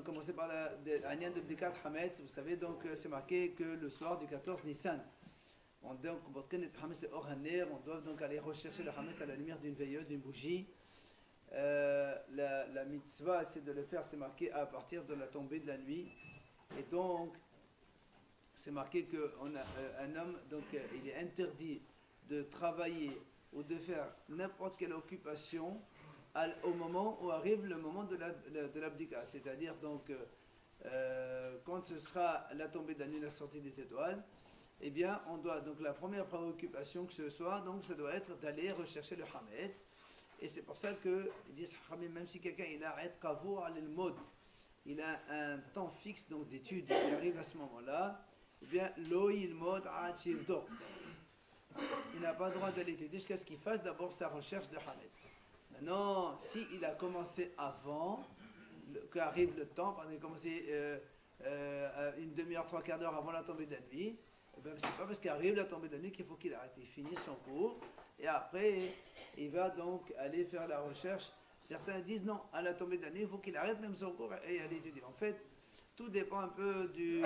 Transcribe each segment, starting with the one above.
commencer par l'Anyan de Bdikat Hametz. Vous savez, donc, c'est marqué que le soir du 14 Nissan, on doit donc aller rechercher le Hametz à la lumière d'une veilleuse, d'une bougie. La mitzvah, c'est de le faire, c'est marqué à partir de la tombée de la nuit. Et donc, c'est marqué qu'un homme, donc, il est interdit de travailler ou de faire n'importe quelle occupation au moment où arrive le moment de l'abdika. C'est-à-dire, donc, quand ce sera la tombée de la nuit, la sortie des étoiles, eh bien, on doit, donc, la première préoccupation que ce soit, donc, ça doit être d'aller rechercher le Hametz. Et c'est pour ça que, ils disent, même si quelqu'un, il a mode, il a un temps fixe donc d'études qui arrive à ce moment-là, eh bien, il n'a pas le droit d'aller étudier jusqu'à ce qu'il fasse d'abord sa recherche de Hametz. Maintenant, s'il a commencé avant qu'arrive le temps, par exemple, il a commencé une demi-heure, trois quarts d'heure avant la tombée de la nuit, eh bien, c'est pas parce qu'arrive la tombée de la nuit qu'il faut qu'il arrête. Il finit son cours et après, il va donc aller faire la recherche. Certains disent non, à la tombée de la nuit, il faut qu'il arrête même son cours et aller étudier. En fait, tout dépend un peu du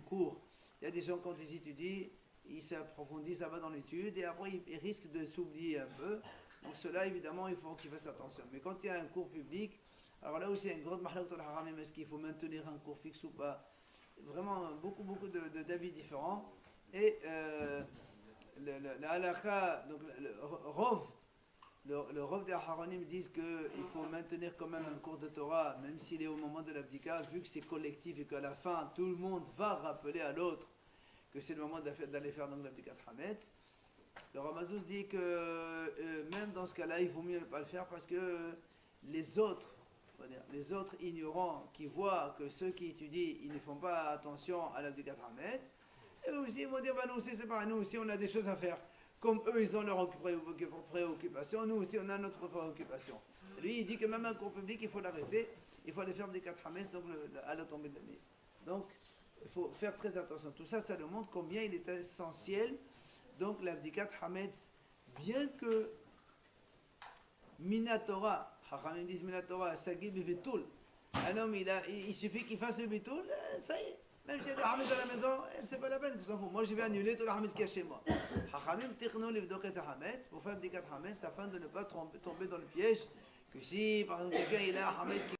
cours. Il y a des gens, quand ils étudient, ils s'approfondissent là-bas dans l'étude et après ils risquent de s'oublier un peu. Donc cela, évidemment, il faut qu'ils fassent attention. Mais quand il y a un cours public, alors là aussi, il y a une grande mahlak al haramim, est-ce qu'il faut maintenir un cours fixe ou pas? Vraiment, beaucoup d'avis différents. Et la halakha, donc le Rov des Aharonim disent qu'il faut maintenir quand même un cours de Torah, même s'il est au moment de l'abdika, vu que c'est collectif et qu'à la fin, tout le monde va rappeler à l'autre que c'est le moment d'aller faire donc l'abdikat Hametz. Le Ramazouz dit que même dans ce cas-là, il vaut mieux ne pas le faire parce que les autres ignorants qui voient que ceux qui étudient, ils ne font pas attention à l'abdikat Hametz, et aussi ils vont dire, bah, nous aussi c'est pareil, nous aussi on a des choses à faire. Comme eux, ils ont leur préoccupation, nous aussi, on a notre préoccupation. Lui, il dit que même un cours public, il faut l'arrêter, il faut aller faire des 4 hametz donc à la tombée de la nuit. Donc, il faut faire très attention. Tout ça, ça nous montre combien il est essentiel, donc l'abdikat hametz, bien que Minatora, Hachamim disent Minatora, Sagi bivitul, un homme, il suffit qu'il fasse le bitul, ça y est. Même s'il y a des hametz à la maison, c'est pas la peine, moi je vais annuler tout le hametz qu'il y a chez moi. Hachamim tikhnou livdoket hametz pour faire des 4 hametz afin de ne pas tomber dans le piège que si par exemple quelqu'un il a un hametz